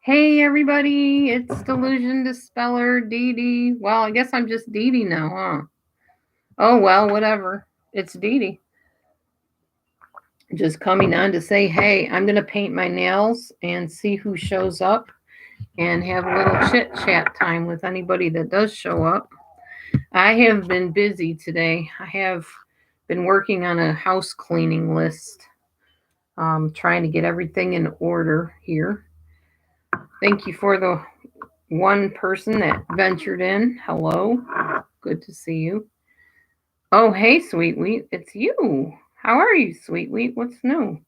Hey everybody, it's Delusion Dispeller, Dee Dee. Well, I guess I'm just Dee Dee now, huh? Oh well, whatever. It's Dee Dee. Just coming on to say, hey, I'm gonna paint my nails and see who shows up and have a little chit chat time with anybody that does show up. I have been busy today. I have been working on a house cleaning list, trying to get everything in order here. Thank you for the one person that ventured in. Hello. Good to see you. Oh, hey, Sweet Wheat. It's you. How are you, Sweet Wheat? What's new?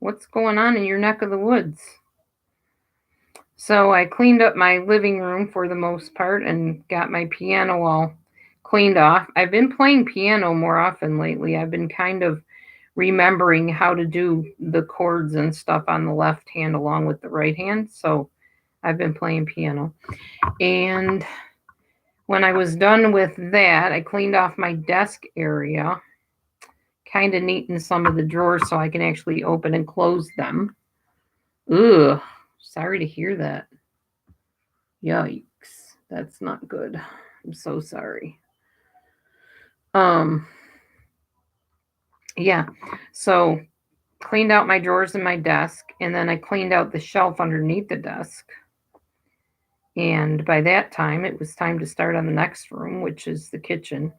What's going on in your neck of the woods? So, I cleaned up my living room for the most part and got my piano all cleaned off. I've been playing piano more often lately. I've been kind of remembering how to do the chords and stuff on the left hand along with the right hand. So, I've been playing piano. And when I was done with that, I cleaned off my desk area, kind of neatened some of the drawers so I can actually open and close them. Ugh, sorry to hear that. Yikes, that's not good. I'm so sorry. Um, yeah, so cleaned out my drawers in my desk, and then I cleaned out the shelf underneath the desk. And by that time, it was time to start on the next room, which is the kitchen.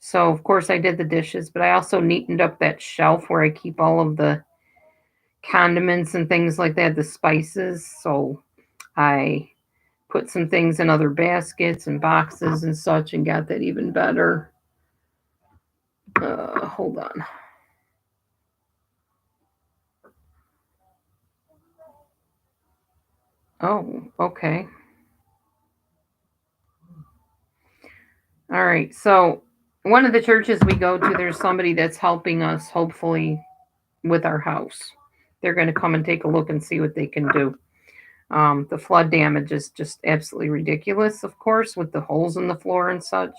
So, of course, I did the dishes, but I also neatened up that shelf where I keep all of the condiments and things like that, the spices. So, I put some things in other baskets and boxes and such and got that even better. Hold on. Oh, okay. All right. So, one of the churches we go to, there's somebody that's helping us, hopefully, with our house. They're going to come and take a look and see what they can do. The flood damage is just absolutely ridiculous, of course, with the holes in the floor and such.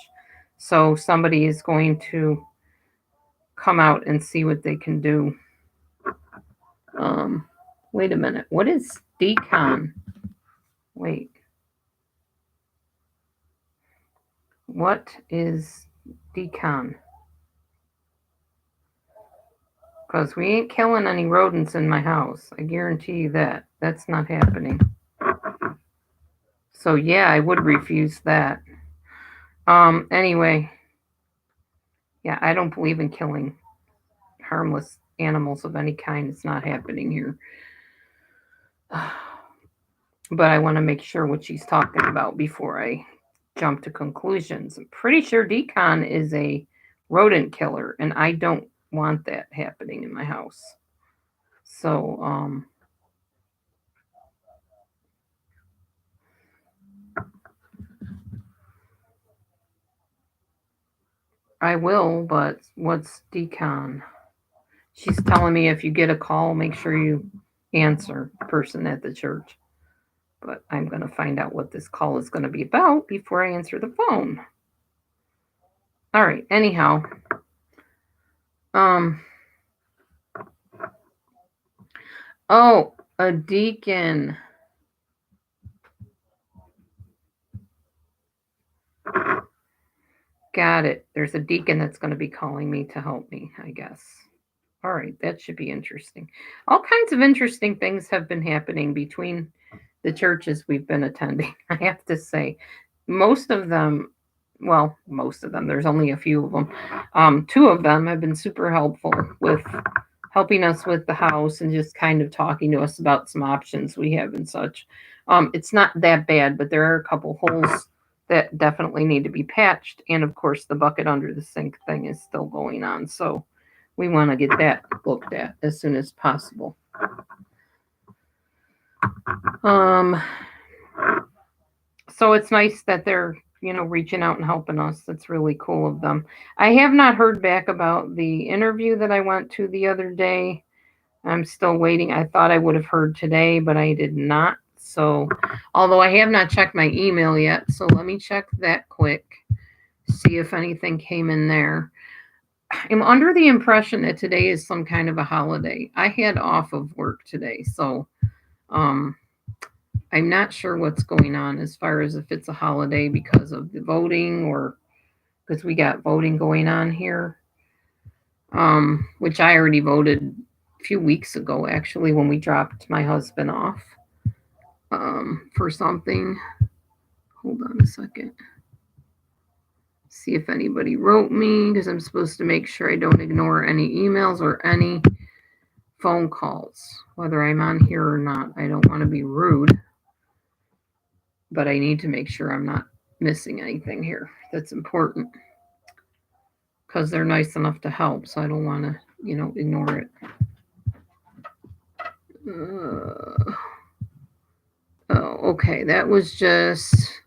So somebody is going to come out and see what they can do. Um, Wait a minute. What is decon? Wait. What is decon? Because we ain't killing any rodents in my house. I guarantee you that. That's not happening. So yeah, I would refuse that. Anyway, yeah, I don't believe in killing harmless animals of any kind. It's not happening here. But I want to make sure what she's talking about before I jump to conclusions. I'm pretty sure decon is a rodent killer, and I don't want that happening in my house. So, I will, but what's decon? She's telling me if you get a call, make sure you answer the person at the church. But I'm going to find out what this call is going to be about before I answer the phone. All right, anyhow. Um, oh, a deacon. Got it. There's a deacon that's going to be calling me to help me, I guess. All right, that should be interesting. All kinds of interesting things have been happening between the churches we've been attending, I have to say. Most of them, well, most of them, there's only a few of them. Two of them have been super helpful with helping us with the house and just kind of talking to us about some options we have and such. It's not that bad, but there are a couple holes that definitely need to be patched. And of course, the bucket under the sink thing is still going on. So we want to get that looked at as soon as possible. Um, so it's nice that they're reaching out and helping us. That's really cool of them. I have not heard back about the interview that I went to the other day. I'm still waiting. I thought I would have heard today, but I did not. So, although I have not checked my email yet, so let me check that quick, see if anything came in there. I'm under the impression that today is some kind of a holiday. I had off of work today, so um I'm not sure what's going on as far as if it's a holiday because of the voting or because we got voting going on here, which I already voted a few weeks ago, actually, when we dropped my husband off for something. Hold on a second. See if anybody wrote me because I'm supposed to make sure I don't ignore any emails or any phone calls, whether I'm on here or not. I don't want to be rude, but I need to make sure I'm not missing anything here that's important because they're nice enough to help, so I don't want to, ignore it. Oh, okay. That was just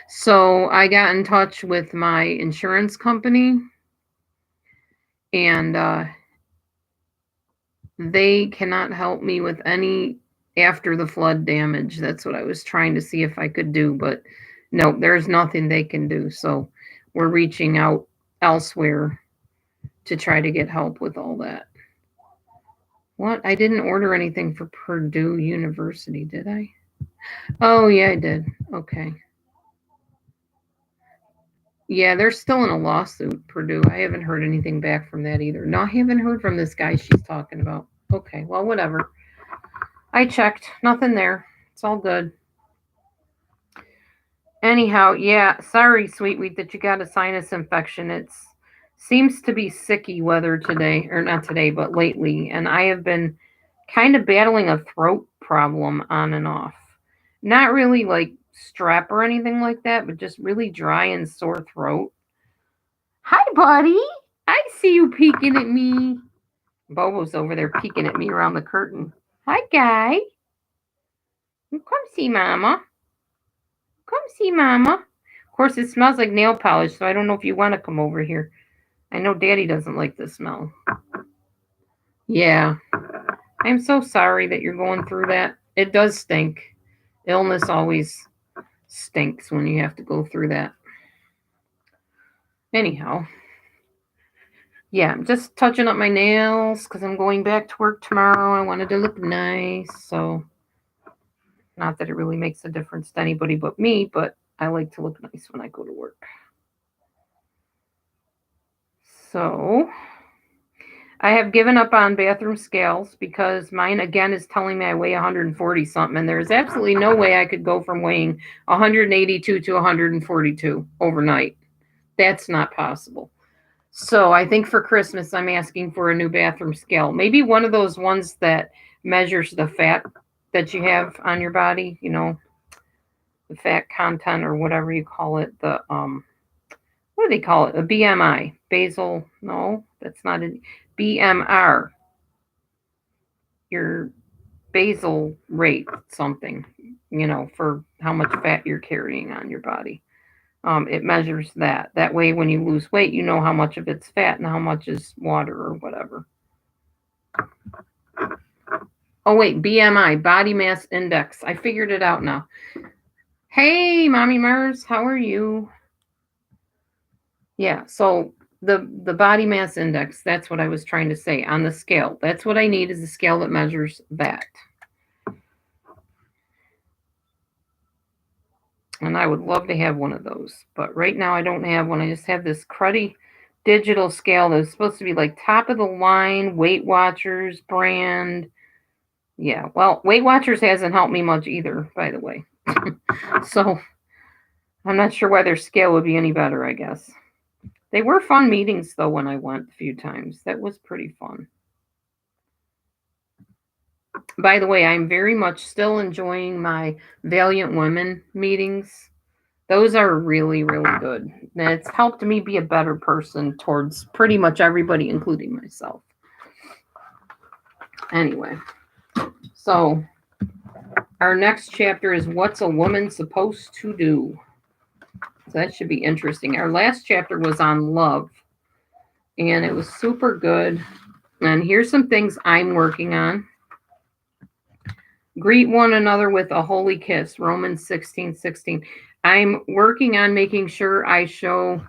so I got in touch with my insurance company and they cannot help me with any after the flood damage. That's what I was trying to see if I could do, but no, there's nothing they can do. So we're reaching out elsewhere to try to get help with all that. What? I didn't order anything for Purdue University, did I? Oh, yeah, I did. Okay. Yeah, they're still in a lawsuit, Purdue. I haven't heard anything back from that either. No, I haven't heard from this guy she's talking about. Okay, well, whatever. I checked. Nothing there. It's all good. Anyhow, yeah, sorry, Sweetwheat, that you got a sinus infection. It's seems to be sicky weather today, or not today, but lately, and I have been kind of battling a throat problem on and off. Not really like strep or anything like that, but just really dry and sore throat. Hi, buddy. I see you peeking at me. Bobo's over there peeking at me around the curtain. Hi, guy. Come see Mama. Come see Mama. Of course, it smells like nail polish, so I don't know if you want to come over here. I know Daddy doesn't like the smell. Yeah. I'm so sorry that you're going through that. It does stink. Illness always stinks when you have to go through that. Anyhow, yeah, I'm just touching up my nails because I'm going back to work tomorrow. I wanted to look nice, so not that it really makes a difference to anybody but me, but I like to look nice when I go to work. So I have given up on bathroom scales because mine again is telling me I weigh 140 something, and there's absolutely no way I could go from weighing 182 to 142 overnight. That's not possible. So I think for Christmas I'm asking for a new bathroom scale. Maybe one of those ones that measures the fat that you have on your body, the fat content or whatever you call it, the what do they call it? A BMI. Basal, no, that's not a BMR. Your basal rate something, for how much fat you're carrying on your body. It measures that. That way, when you lose weight, you know how much of it's fat and how much is water or whatever. Oh, wait, BMI, body mass index. I figured it out now. Hey, Mommy Mars, how are you? Yeah, so the body mass index, that's what I was trying to say on the scale. That's what I need is a scale that measures that. And I would love to have one of those. But right now I don't have one. I just have this cruddy digital scale that's supposed to be like top of the line, Weight Watchers brand. Yeah, well, Weight Watchers hasn't helped me much either, by the way. So I'm not sure why their scale would be any better, I guess. They were fun meetings, though, when I went a few times. That was pretty fun. By the way, I'm very much still enjoying my Valiant Women meetings. Those are really, really good. And it's helped me be a better person towards pretty much everybody, including myself. Anyway, so our next chapter is What's a Woman Supposed to Do? So that should be interesting. Our last chapter was on love, and it was super good. And here's some things I'm working on. Greet one another with a holy kiss, Romans 16:16. I'm working on making sure I show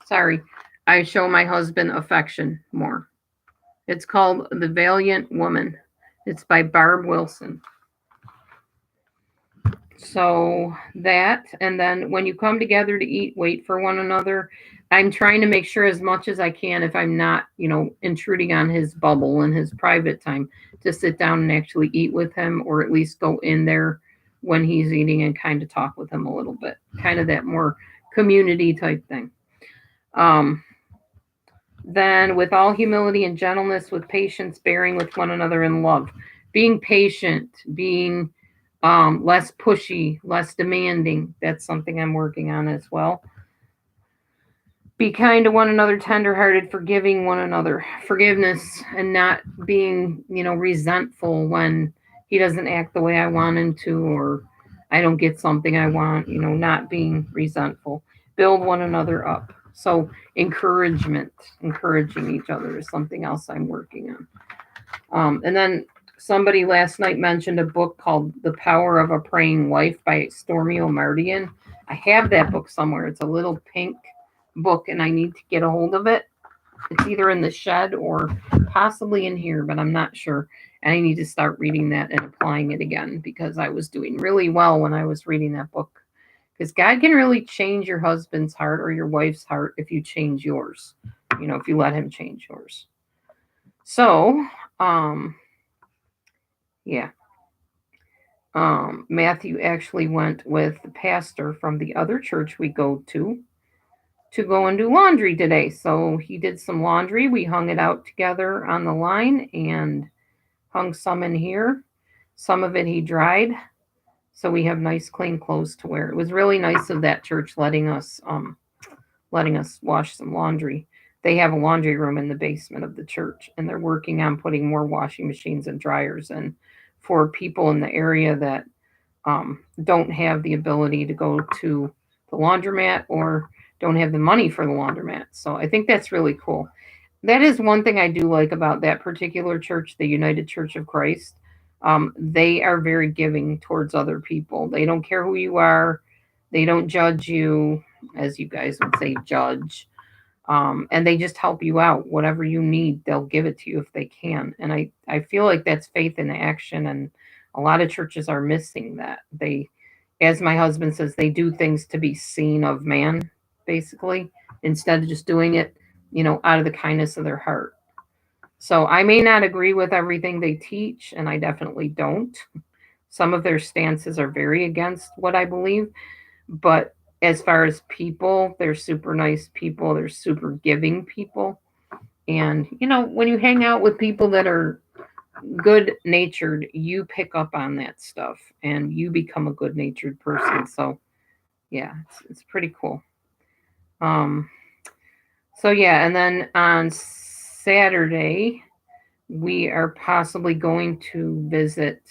my husband affection more. It's called The Valiant Woman. It's by Barb Wilson. So that, and then when you come together to eat, wait for one another. I'm trying to make sure as much as I can, if I'm not, intruding on his bubble and his private time, to sit down and actually eat with him, or at least go in there when he's eating and kind of talk with him a little bit. Kind of that more community type thing. Um, then, with all humility and gentleness, with patience, bearing with one another in love, being patient, being less pushy, less demanding. That's something I'm working on as well. Be kind to one another, tenderhearted, forgiving one another. Forgiveness and not being, resentful when he doesn't act the way I want him to, or I don't get something I want, not being resentful. Build one another up. So, encouragement, encouraging each other is something else I'm working on. And then somebody last night mentioned a book called The Power of a Praying Wife by Stormy O'Mardian. I have that book somewhere. It's a little pink book, and I need to get a hold of it. It's either in the shed or possibly in here, but I'm not sure. And I need to start reading that and applying it again, because I was doing really well when I was reading that book. Because God can really change your husband's heart or your wife's heart if you change yours, if you let Him change yours. So, um, yeah. Matthew actually went with the pastor from the other church we go to go and do laundry today. So he did some laundry. We hung it out together on the line and hung some in here. Some of it he dried. So we have nice clean clothes to wear. It was really nice of that church letting us wash some laundry. They have a laundry room in the basement of the church, and they're working on putting more washing machines and dryers in for people in the area that don't have the ability to go to the laundromat or don't have the money for the laundromat. So I think that's really cool. That is one thing I do like about that particular church, the United Church of Christ. They are very giving towards other people. They don't care who you are. They don't judge you, as you guys would say, judge. And they just help you out. Whatever you need, they'll give it to you if they can. And I feel like that's faith in action. And a lot of churches are missing that. They, as my husband says, they do things to be seen of man, basically, instead of just doing it, out of the kindness of their heart. So I may not agree with everything they teach, and I definitely don't. Some of their stances are very against what I believe, but as far as people, they're super nice people, they're super giving people. And, when you hang out with people that are good natured, you pick up on that stuff and you become a good natured person. So, yeah, it's pretty cool. Um, so, yeah, and then on Saturday, we are possibly going to visit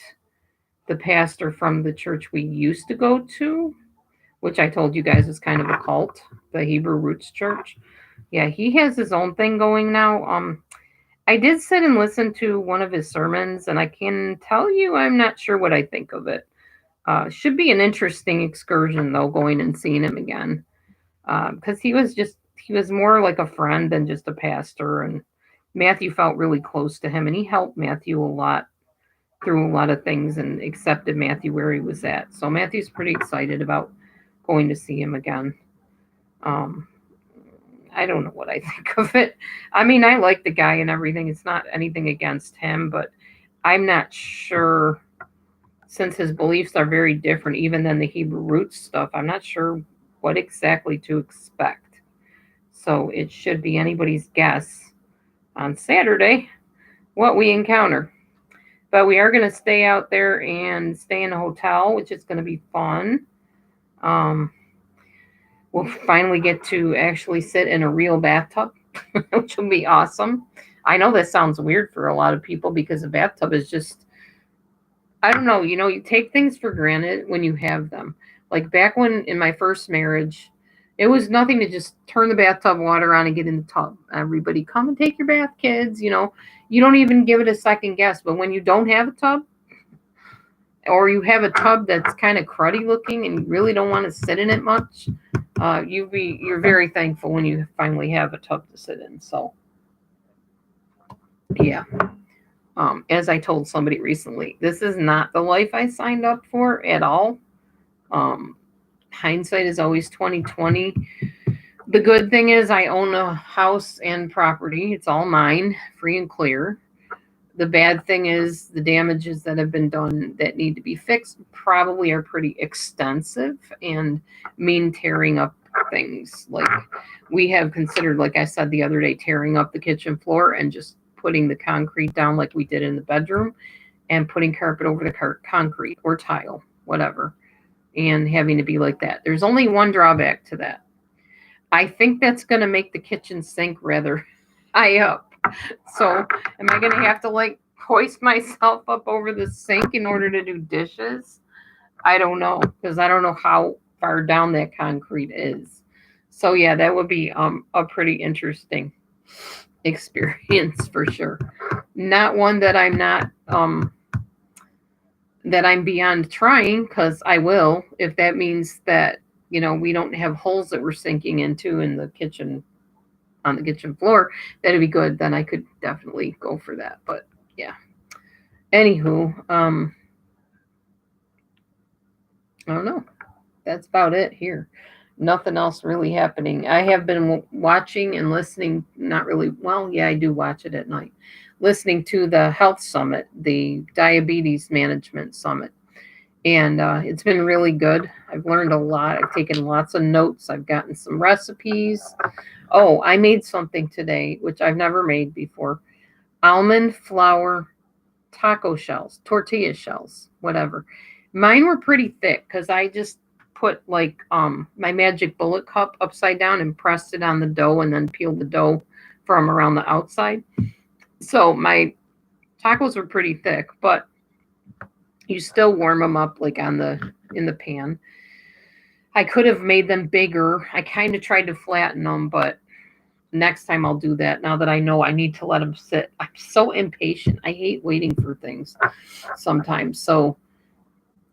the pastor from the church we used to go to, which I told you guys is kind of a cult, the Hebrew Roots Church. Yeah, he has his own thing going now. I did sit and listen to one of his sermons, and I can tell you I'm not sure what I think of it. Should be an interesting excursion though, going and seeing him again, because he was more like a friend than just a pastor, and Matthew felt really close to him, and he helped Matthew a lot through a lot of things and accepted Matthew where he was at. So Matthew's pretty excited about going to see him again. Um, I don't know what I think of it. I mean, I like the guy and everything. It's not anything against him, but I'm not sure, since his beliefs are very different even than the Hebrew roots stuff. I'm not sure what exactly to expect. So it should be anybody's guess on Saturday what we encounter. But we are going to stay out there and stay in a hotel, which is going to be fun. Um, we'll finally get to actually sit in a real bathtub, which will be awesome. I know that sounds weird for a lot of people because a bathtub is just, I don't know, you take things for granted when you have them. Like back when in my first marriage, it was nothing to just turn the bathtub water on and get in the tub. Everybody, come and take your bath, kids. You don't even give it a second guess. But when you don't have a tub, or you have a tub that's kind of cruddy looking and you really don't want to sit in it much, you're very thankful when you finally have a tub to sit in. So yeah, as I told somebody recently, this is not the life I signed up for at all. Um, Hindsight is always 2020. The good thing is I own a house and property. It's all mine, free and clear. The bad thing is the damages that have been done that need to be fixed probably are pretty extensive and mean tearing up things. Like we have considered, like I said the other day, tearing up the kitchen floor and just putting the concrete down like we did in the bedroom and putting carpet over the concrete or tile, whatever, and having to be like that. There's only one drawback to that. I think that's going to make the kitchen sink rather high up. So, am I going to have to like hoist myself up over the sink in order to do dishes? I don't know because I don't know how far down that concrete is. So, yeah, that would be a pretty interesting experience for sure. Not one that I'm not that I'm beyond trying because I will if that means that we don't have holes that we're sinking into in the kitchen on the kitchen floor. That'd be good. Then I could definitely go for that. But yeah. Anywho, I don't know. That's about it here. Nothing else really happening. I have been watching and listening. Not really. Well, yeah, I do watch it at night. Listening to the health summit, the diabetes management summit, and it's been really good. I've learned a lot. I've taken lots of notes. I've gotten some recipes. Oh, I made something today, which I've never made before. Almond flour taco shells, tortilla shells, whatever. Mine were pretty thick because I just put like my magic bullet cup upside down and pressed it on the dough and then peeled the dough from around the outside. So my tacos were pretty thick, but you still warm them up like on the in the pan. I could have made them bigger. I kind of tried to flatten them, but next time I'll do that now that I know I need to let them sit. I'm so impatient. I hate waiting for things sometimes. So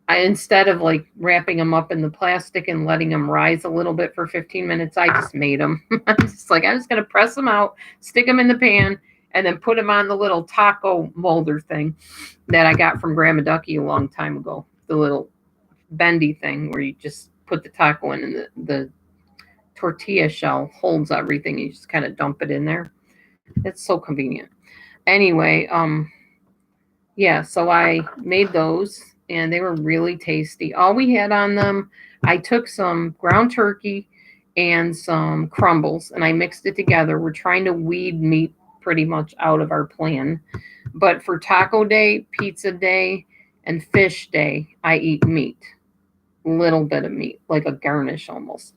instead of like wrapping them up in the plastic and letting them rise a little bit for 15 minutes, I just made them. I'm just going to press them out, stick them in the pan, and then put them on the little taco molder thing that I got from Grandma Ducky a long time ago. The little bendy thing where you just put the taco in and the tortilla shell holds everything. You just kind of dump it in there. It's so convenient. Anyway, yeah, so I made those and they were really tasty. All we had on them, I took some ground turkey and some crumbles and I mixed it together. We're trying to weed meat pretty much out of our plan. But for taco day, pizza day, and fish day, I eat meat. Little bit of meat, like a garnish almost.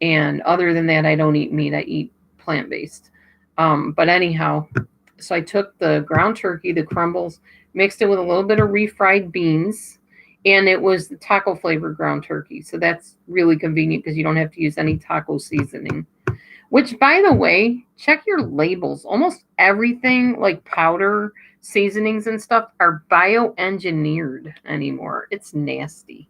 And other than that, I don't eat meat. I eat plant based. But anyhow, so I took the ground turkey, the crumbles, mixed it with a little bit of refried beans, and it was the taco flavored ground turkey. So that's really convenient because you don't have to use any taco seasoning. Which, by the way, check your labels. Almost everything, like powder, seasonings, and stuff, are bioengineered anymore. It's nasty.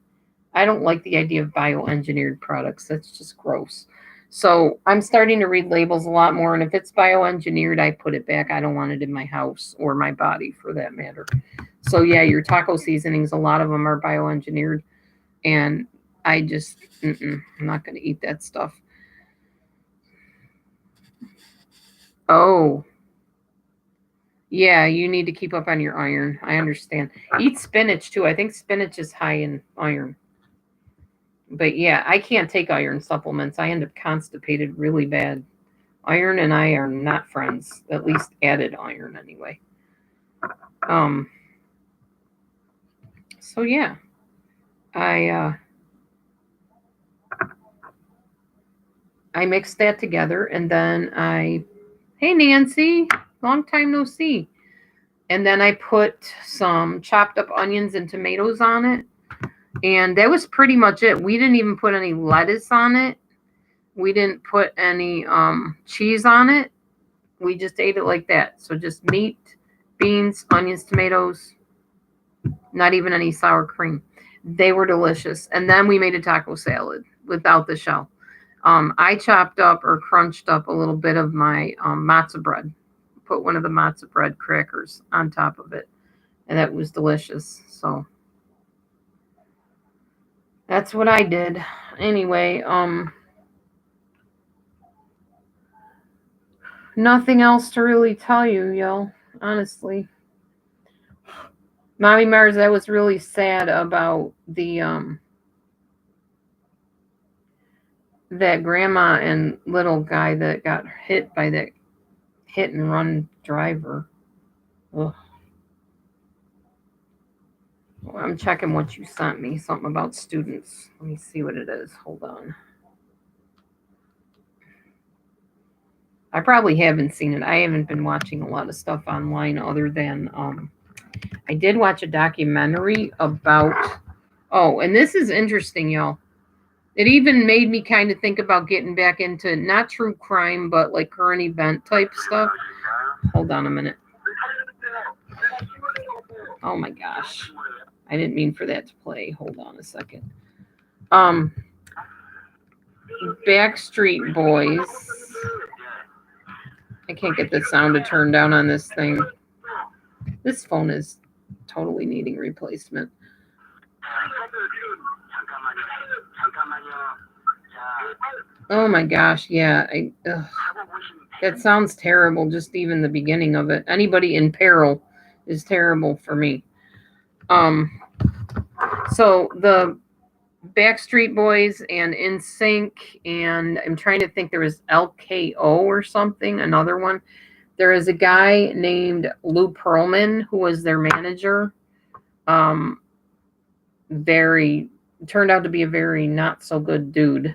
I don't like the idea of bioengineered products. That's just gross. So I'm starting to read labels a lot more. And if it's bioengineered, I put it back. I don't want it in my house or my body for that matter. So yeah, your taco seasonings, a lot of them are bioengineered. And I just, I'm not going to eat that stuff. Oh, yeah, you need to keep up on your iron. I understand. Eat spinach too. I think spinach is high in iron. But yeah, I can't take iron supplements. I end up constipated really bad. Iron and I are not friends. At least added iron anyway. Um. So yeah, I I mixed that together, and then hey Nancy, long time no see. And then I put some chopped up onions and tomatoes on it, and that was pretty much it. We didn't even put any lettuce on it. We didn't put any cheese on it. We just ate it like that. So just meat, beans, onions, tomatoes, not even any sour cream. They were delicious. And then we made a taco salad without the shell. I chopped up or crunched up a little bit of my matzo bread, put one of the matzo bread crackers on top of it, and that was delicious. So That's what I did. Anyway, nothing else to really tell you, yo. Honestly, Mommy Mars, I was really sad about the that grandma and little guy that got hit by that hit and run driver. Ugh. Well, I'm checking what you sent me. Something about students. Let me see what it is. Hold on. I probably haven't seen it. I haven't been watching a lot of stuff online other than I did watch a documentary about oh, and this is interesting, y'all. It even made me kind of think about getting back into not true crime, but like current event type stuff. Hold on a minute. Oh my gosh. I didn't mean for that to play. Hold on a second. Um, Backstreet Boys. I can't get the sound to turn down on this thing. This phone is totally needing replacement. Oh my gosh, yeah. That sounds terrible, just even the beginning of it. Anybody in peril is terrible for me. Um, so the Backstreet Boys and NSYNC, and I'm trying to think there was LKO or something, another one. There is a guy named Lou Pearlman who was their manager. Um, very turned out to be a very not so good dude.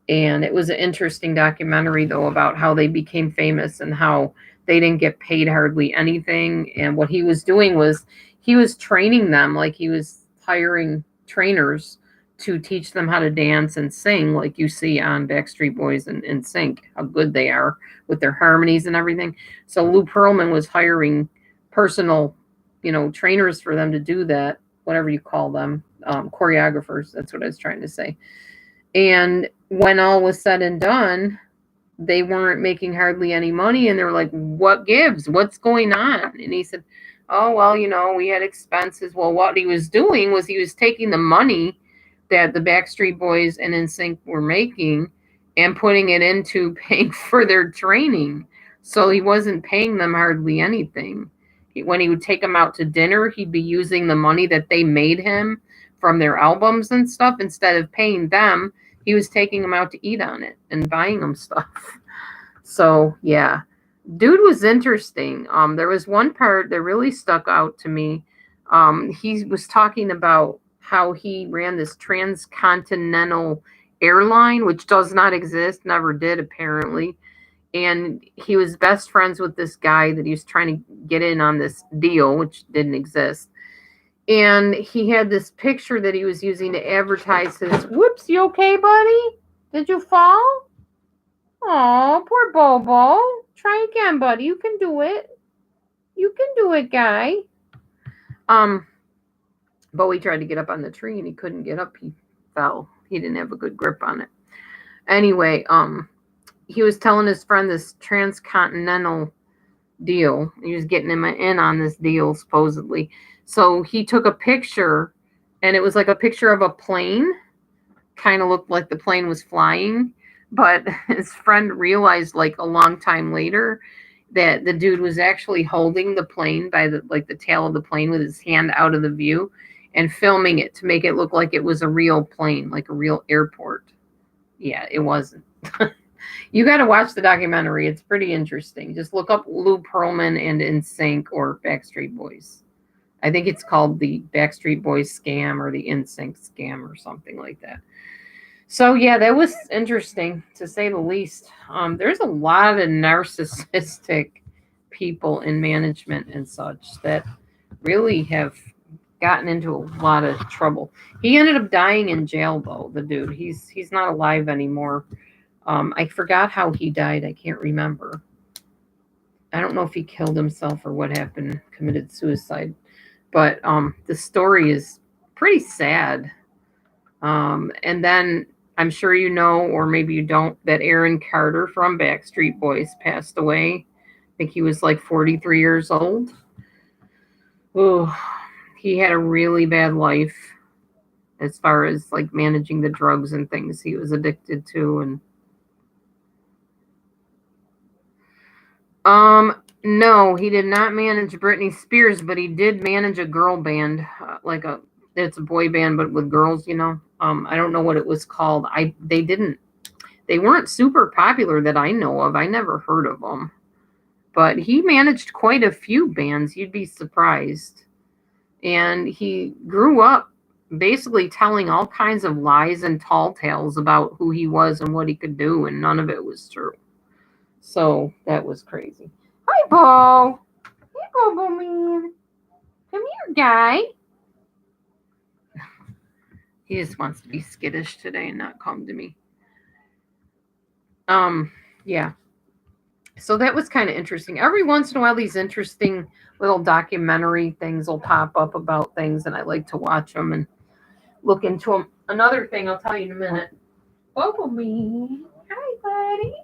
And it was an interesting documentary though about how they became famous and how they didn't get paid hardly anything. And what he was doing was he was training them, like he was hiring trainers to teach them how to dance and sing, like you see on Backstreet Boys and Sync, how good they are with their harmonies and everything. So Lou Pearlman was hiring personal, trainers for them to do that, whatever you call them, choreographers. That's what I was trying to say. And when all was said and done, they weren't making hardly any money. And they were like, what gives? What's going on? And he said, oh, well, we had expenses. Well, what he was doing was he was taking the money that the Backstreet Boys and NSYNC were making and putting it into paying for their training. So he wasn't paying them hardly anything. When he would take them out to dinner, he'd be using the money that they made him from their albums and stuff. Instead of paying them, he was taking them out to eat on it and buying them stuff. So yeah, dude was interesting. There was one part that really stuck out to me. He was talking about how he ran this transcontinental airline, which does not exist, never did apparently. And he was best friends with this guy that he was trying to get in on this deal, which didn't exist. And he had this picture that he was using to advertise his. Whoops, you okay, buddy? Did you fall? Oh, poor Bobo. Try again, buddy. You can do it. You can do it, guy. Um, Bowie tried to get up on the tree and he couldn't get up. He fell. He didn't have a good grip on it. Anyway, he was telling his friend this transcontinental deal. He was getting him in on this deal, supposedly. So he took a picture, and it was like a picture of a plane. Kind of looked like the plane was flying. But his friend realized, like, a long time later that the dude was actually holding the plane by the tail of the plane with his hand out of the view and filming it to make it look like it was a real plane, like a real airport. Yeah, it wasn't. You got to watch the documentary. It's pretty interesting. Just look up Lou Pearlman and NSYNC or Backstreet Boys. I think it's called the Backstreet Boys scam or the NSYNC scam or something like that. So yeah, that was interesting to say the least. There's a lot of narcissistic people in management and such that really have gotten into a lot of trouble. He ended up dying in jail though, the dude. He's not alive anymore. I forgot how he died. I can't remember. I don't know if he killed himself or what happened, committed suicide. But the story is pretty sad. And then I'm sure you know, or maybe you don't, that Aaron Carter from Backstreet Boys passed away. I think he was like 43 years old. Oh, he had a really bad life. as far as like managing the drugs and things he was addicted to. And no, he did not manage Britney Spears, but he did manage a girl band, like a it's a boy band but with girls, you know. I don't know what it was called. They weren't super popular that I know of. I never heard of them. But he managed quite a few bands, you'd be surprised. And he grew up basically telling all kinds of lies and tall tales about who he was and what he could do, and none of it was true. So that was crazy. Hi, Bo. Hey, Bobo Man. Come here, guy. He just wants to be skittish today and not come to me. Um, yeah. So that was kind of interesting. Every once in a while, these interesting little documentary things will pop up about things, and I like to watch them and look into them. Another thing I'll tell you in a minute. Bobo Me. Hi, buddy.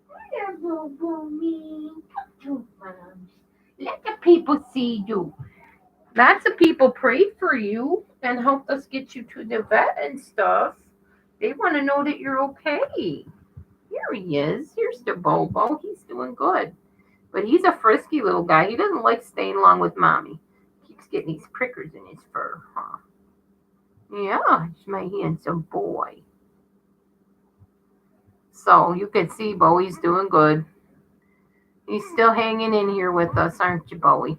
Hi, Bobo Me. Come to Mom. Let the people see you. Lots of people prayed for you and helped us get you to the vet and stuff. They want to know that you're okay. Here he is. Here's the Bobo. He's doing good. But he's a frisky little guy. He doesn't like staying along with mommy. Keeps getting these prickers in his fur, huh? Yeah, he's my handsome boy. So you can see Bowie's doing good. He's still hanging in here with us, aren't you, Bowie?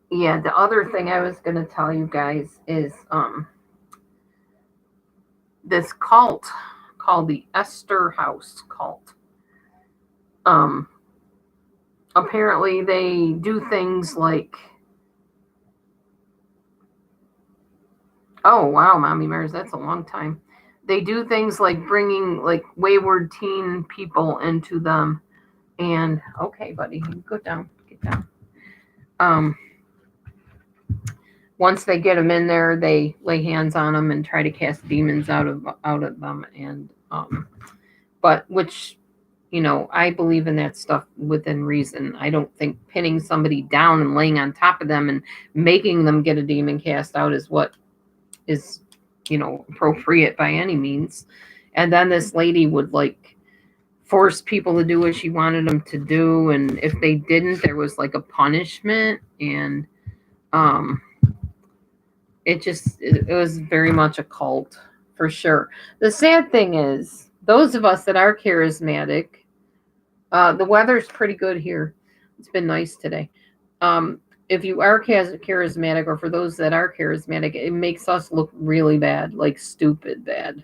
Yeah, the other thing I was gonna tell you guys is this cult called the Esther House cult. Um Apparently they do things like, oh wow, Mommy Mares, that's a long time. They do things like bringing like wayward teen people into them. And okay, buddy, go down, get down. Um, Once they get them in there, they lay hands on them and try to cast demons out of them. And but which, you know, I believe in that stuff within reason. I don't think pinning somebody down and laying on top of them and making them get a demon cast out is what is, you know, appropriate by any means. And then this lady would like force people to do what she wanted them to do, and if they didn't, there was like a punishment. And um it was very much a cult for sure. The sad thing is, those of us that are charismatic, the weather's pretty good here. It's been nice today. If you are charismatic, or for those that are charismatic, it makes us look really bad, like stupid bad,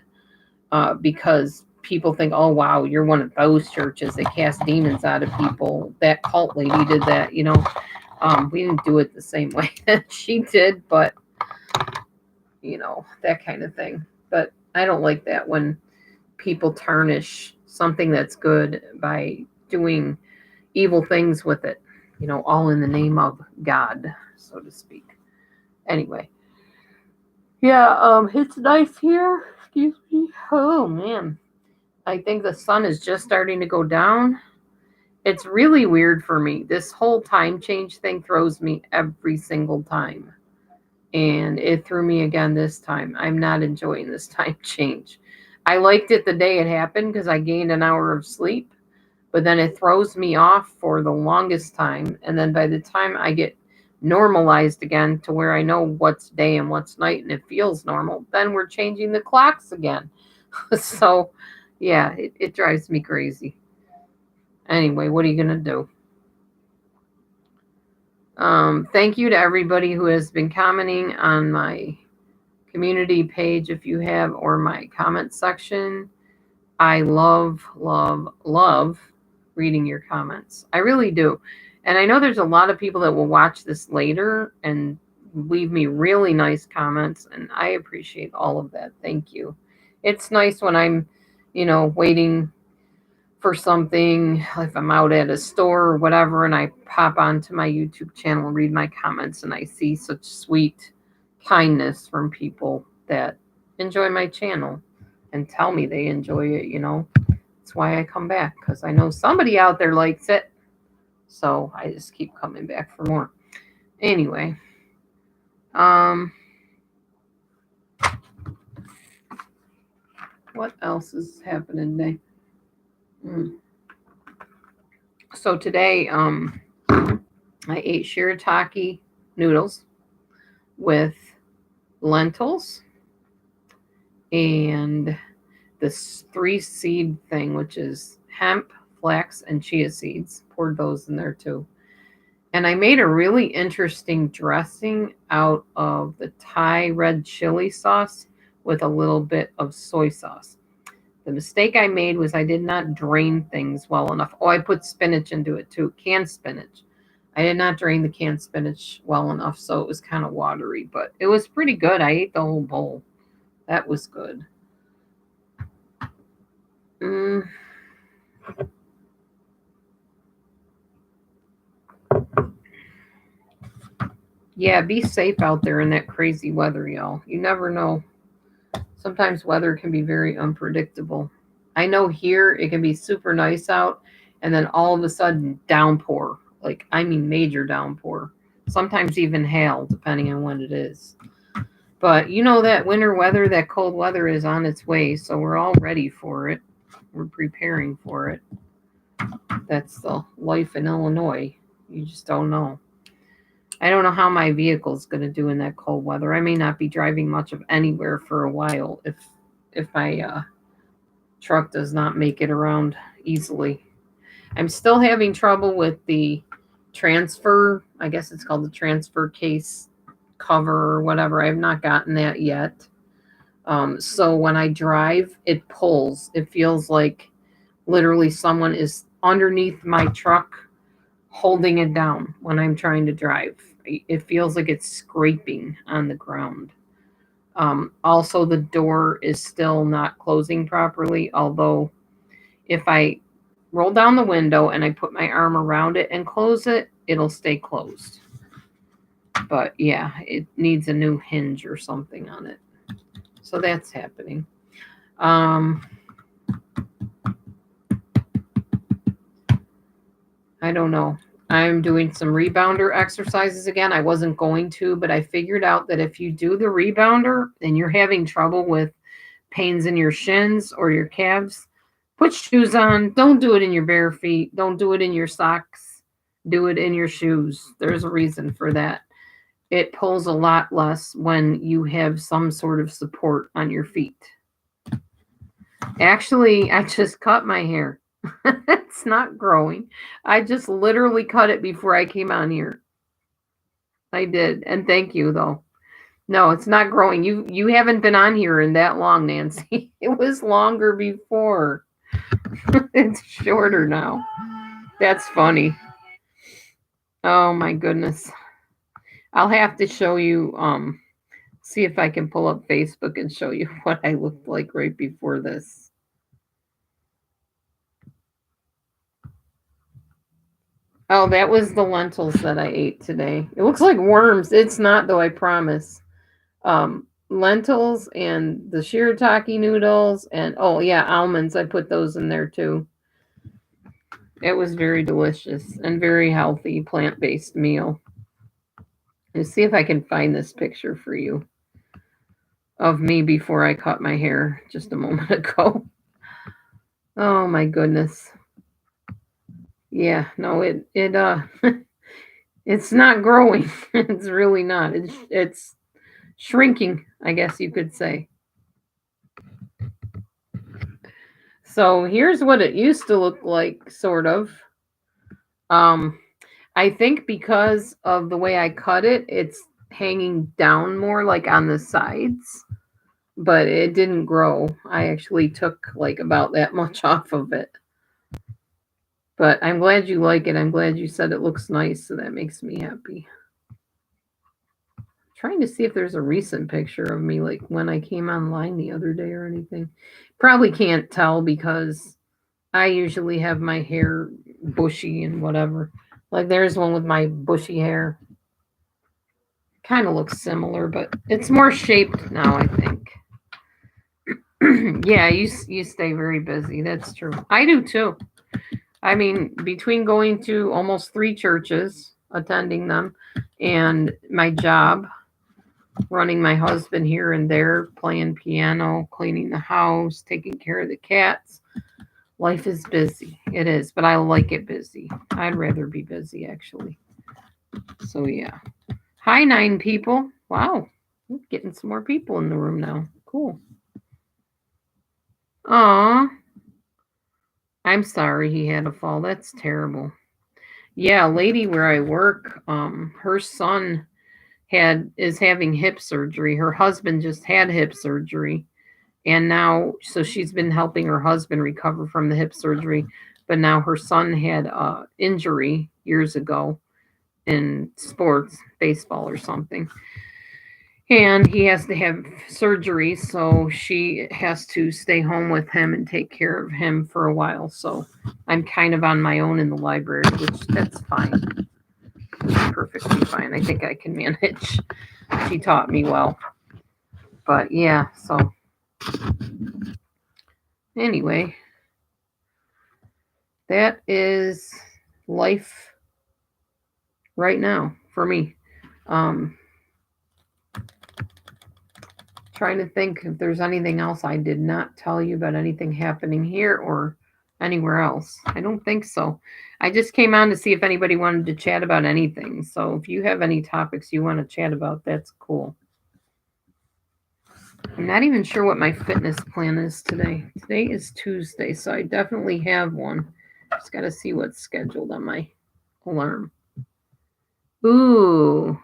because people think, oh wow, you're one of those churches that cast demons out of people. That cult lady did that, you know. We didn't do it the same way that she did, but you know, that kind of thing. But I don't like that when people tarnish something that's good by doing evil things with it, you know, all in the name of God, so to speak. Anyway, yeah, it's nice here. Excuse me. Oh man, I think the sun is just starting to go down. It's really weird for me. This whole time change thing throws me every single time. And it threw me again this time. I'm not enjoying this time change. I liked it the day it happened because I gained an hour of sleep, but then it throws me off for the longest time. And then by the time I get normalized again to where I know what's day and what's night and it feels normal, then we're changing the clocks again. So, yeah, it drives me crazy. Anyway, what are you going to do? Thank you to everybody who has been commenting on my community page, if you have, or my comment section. I love, love, love reading your comments. I really do. And I know there's a lot of people that will watch this later and leave me really nice comments, and I appreciate all of that. Thank you. It's nice when I'm, you know, waiting for something, if I'm out at a store or whatever, and I pop onto my YouTube channel and read my comments, and I see such sweet kindness from people that enjoy my channel and tell me they enjoy it, you know. That's why I come back, because I know somebody out there likes it. So I just keep coming back for more. Anyway, Um, what else is happening today? Mm. So today, I ate shirataki noodles with lentils and this 3 seed thing, which is hemp, flax, and chia seeds. Poured those in there too. And I made a really interesting dressing out of the Thai red chili sauce with a little bit of soy sauce. The mistake I made was I did not drain things well enough. Oh, I put spinach into it too, canned spinach. I did not drain the canned spinach well enough, so it was kind of watery, but it was pretty good. I ate the whole bowl. That was good. Mm, yeah, be safe out there in that crazy weather, y'all. You never know. Sometimes weather can be very unpredictable. I know here it can be super nice out and then all of a sudden downpour. Like, I mean, major downpour. Sometimes even hail, depending on when it is. But you know that winter weather, that cold weather is on its way, so we're all ready for it. We're preparing for it. That's the life in Illinois. You just don't know. I don't know how my vehicle's going to do in that cold weather. I may not be driving much of anywhere for a while if my truck does not make it around easily. I'm still having trouble with the transfer. I guess it's called the transfer case cover or whatever. I have not gotten that yet. So when I drive, it pulls. It feels like literally someone is underneath my truck holding it down when I'm trying to drive. It feels like it's scraping on the ground. Also, the door is still not closing properly, although if I roll down the window and I put my arm around it and close it, it'll stay closed. But yeah, it needs a new hinge or something on it. So that's happening. Um, I don't know. I'm doing some rebounder exercises again. I wasn't going to, but I figured out that if you do the rebounder and you're having trouble with pains in your shins or your calves, put shoes on. Don't do it in your bare feet. Don't do it in your socks. Do it in your shoes. There's a reason for that. It pulls a lot less when you have some sort of support on your feet. Actually, I just cut my hair. It's not growing. I just literally cut it before I came on here. I did. And thank you though. No, it's not growing. You haven't been on here in that long, Nancy. It was longer before. It's shorter now. That's funny. Oh my goodness. I'll have to show you see if I can pull up Facebook and show you what I looked like right before this. Oh, that was the lentils that I ate today. It looks like worms. It's not though, I promise. Lentils and the shirataki noodles and oh yeah, almonds. I put those in there too. It was very delicious and very healthy plant-based meal. Let's see if I can find this picture for you of me before I cut my hair just a moment ago. Oh my goodness. Yeah, no, it it's not growing. It's really not. It's shrinking, I guess you could say. So here's what it used to look like, sort of. Um, I think because of the way I cut it, it's hanging down more like on the sides, but it didn't grow. I actually took like about that much off of it. But I'm glad you like it. I'm glad you said it looks nice, so that makes me happy. Trying to see if there's a recent picture of me like when I came online the other day or anything. Probably can't tell because I usually have my hair bushy and whatever. Like there's one with my bushy hair. Kind of looks similar, but it's more shaped now, I think. Yeah, you stay very busy. That's true. I do too. I mean, between going to almost 3 churches, attending them, and my job, running my husband here and there, playing piano, cleaning the house, taking care of the cats. Life is busy. It is, but I like it busy. I'd rather be busy, actually. So, yeah. Hi, 9 people. Wow. Getting some more people in the room now. Cool. Aw. I'm sorry he had a fall. That's terrible. Yeah, a lady where I work, her son is having hip surgery. Her husband just had hip surgery. And now, so she's been helping her husband recover from the hip surgery. But now her son had a injury years ago in sports, baseball or something. And he has to have surgery, so she has to stay home with him and take care of him for a while. So I'm kind of on my own in the library, which that's fine. That's perfectly fine. I think I can manage. She taught me well. But yeah, so anyway, that is life right now for me. Um, trying to think if there's anything else I did not tell you about anything happening here or anywhere else. I don't think so. I just came on to see if anybody wanted to chat about anything. So if you have any topics you want to chat about, that's cool. I'm not even sure what my fitness plan is today. Today is Tuesday, so I definitely have one. Just got to see what's scheduled on my alarm. Ooh.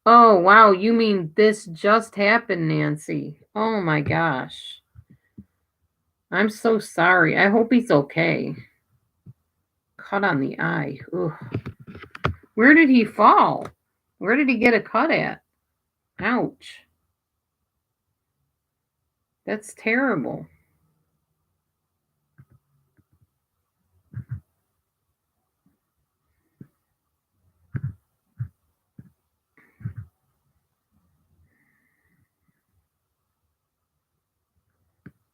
Oh, wow. You mean this just happened, Nancy? Oh my gosh. I'm so sorry. I hope he's okay. Cut on the eye. Ugh. Where did he fall? Where did he get a cut at? Ouch. That's terrible.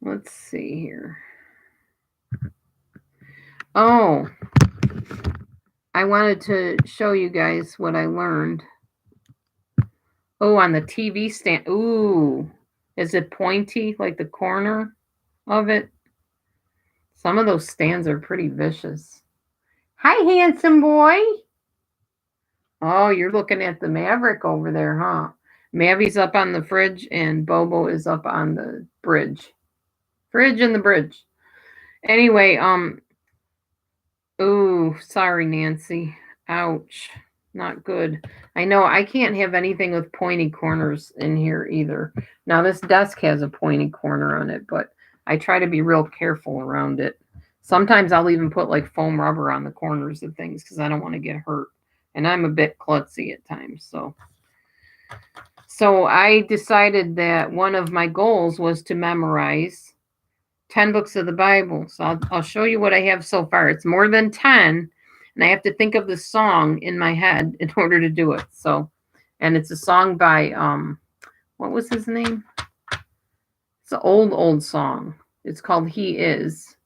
Let's see here. Oh, I wanted to show you guys what I learned. Oh, on the TV stand. Ooh. Is it pointy like the corner of it? Some of those stands are pretty vicious. Hi, handsome boy. Oh, you're looking at the Maverick over there, huh? Mavy's up on the fridge and Bobo is up on the bridge. Fridge and the bridge. Anyway, ooh, sorry, Nancy. Ouch. Not good. I know I can't have anything with pointy corners in here either. Now, this desk has a pointy corner on it, but I try to be real careful around it. Sometimes I'll even put like foam rubber on the corners of things because I don't want to get hurt. And I'm a bit klutzy at times, so I decided that one of my goals was to memorize 10 books of the Bible. So I'll show you what I have so far. It's more than 10, and I have to think of the song in my head in order to do it. So, and it's a song by, what was his name? It's an old song. It's called He Is.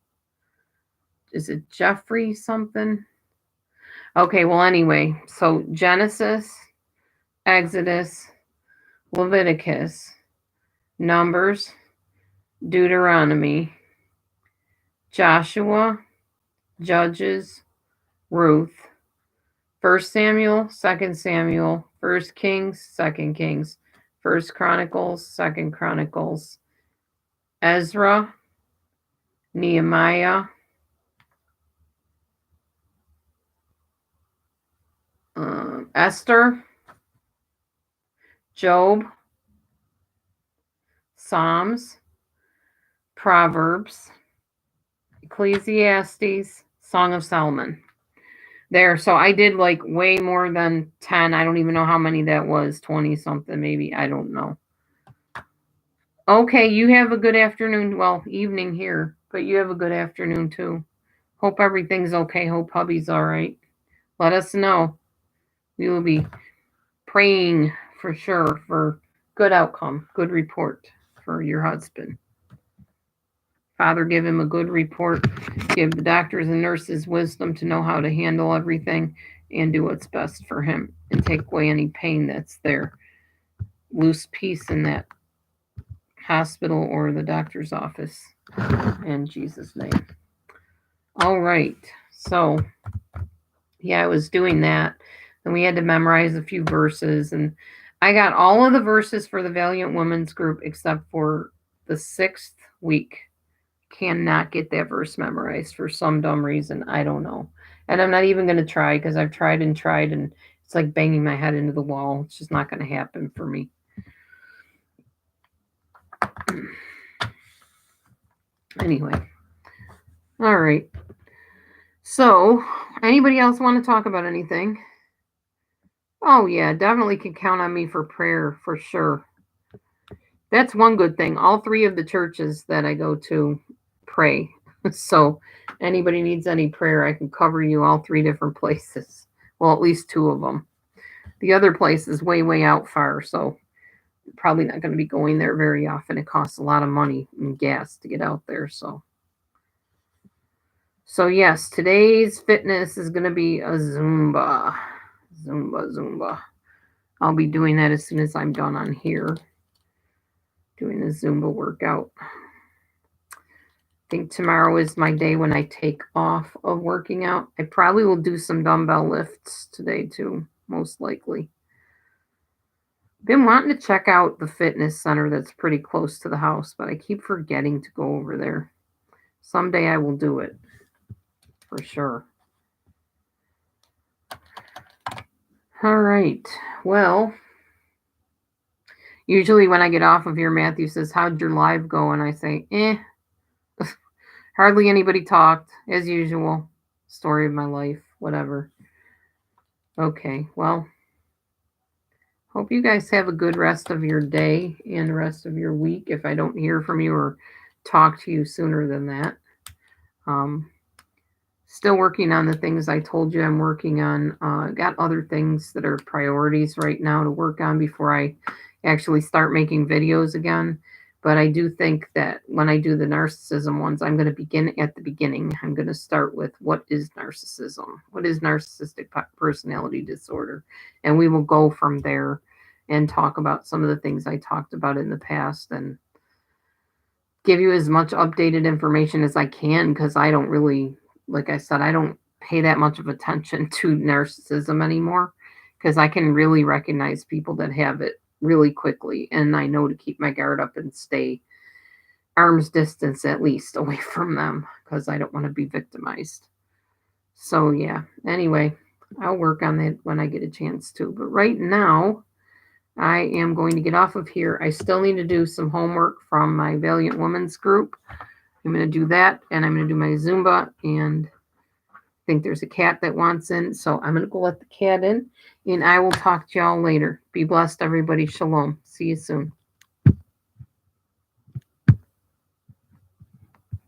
Is it Jeffrey something? Okay, well, anyway, so Genesis, Exodus, Leviticus, Numbers, Deuteronomy, Joshua, Judges, Ruth, 1 Samuel, 2 Samuel, 1 Kings, 2 Kings, 1 Chronicles, 2 Chronicles, Ezra, Nehemiah, Esther, Job, Psalms, Proverbs, Ecclesiastes, Song of Solomon. There, so I did like way more than 10. I don't even know how many that was, 20 something maybe. I don't know. Okay, you have a good afternoon. Well, evening here, but you have a good afternoon too. Hope everything's okay. Hope hubby's all right. Let us know. We will be praying for sure for good outcome, good report for your husband. Father, give him a good report. Give the doctors and nurses wisdom to know how to handle everything and do what's best for him and take away any pain that's there. loose piece in that hospital or the doctor's office. In Jesus' name. All right. So, yeah, I was doing that. And we had to memorize a few verses. And I got all of the verses for the Valiant Women's group except for the 6th week. Cannot get that verse memorized for some dumb reason. I don't know. And I'm not even going to try because I've tried and tried, and it's like banging my head into the wall. It's just not going to happen for me. Anyway. All right. So, anybody else want to talk about anything? Oh, yeah, definitely can count on me for prayer for sure. That's one good thing. All 3 of the churches that I go to pray. So, anybody needs any prayer, I can cover you all 3 different places. Well, at least 2 of them. The other place is way, way out far, so probably not going to be going there very often. It costs a lot of money and gas to get out there, so. So, yes, today's fitness is going to be a Zumba. Zumba. I'll be doing that as soon as I'm done on here. Doing a Zumba workout. I think tomorrow is my day when I take off of working out. I probably will do some dumbbell lifts today too, most likely. Been wanting to check out the fitness center that's pretty close to the house, but I keep forgetting to go over there. Someday I will do it, for sure. All right. Well, usually when I get off of here, Matthew says, "How'd your live go?" And I say, hardly anybody talked, as usual. Story of my life, whatever. Okay, well, hope you guys have a good rest of your day and the rest of your week if I don't hear from you or talk to you sooner than that. Still working on the things I told you I'm working on. Got other things that are priorities right now to work on before I actually start making videos again. But I do think that when I do the narcissism ones, I'm going to begin at the beginning. I'm going to start with what is narcissism? What is narcissistic personality disorder? And we will go from there and talk about some of the things I talked about in the past and give you as much updated information as I can because I don't really, like I said, I don't pay that much of attention to narcissism anymore because I can really recognize people that have it really quickly, and I know to keep my guard up and stay arm's distance at least away from them because I don't want to be victimized. So yeah, anyway, I'll work on that when I get a chance to. But right now, I am going to get off of here. I still need to do some homework from my Valiant Women's group. I'm going to do that, and I'm going to do my Zumba, and I think there's a cat that wants in, so I'm going to go let the cat in, and I will talk to y'all later. Be blessed, everybody. Shalom. See you soon.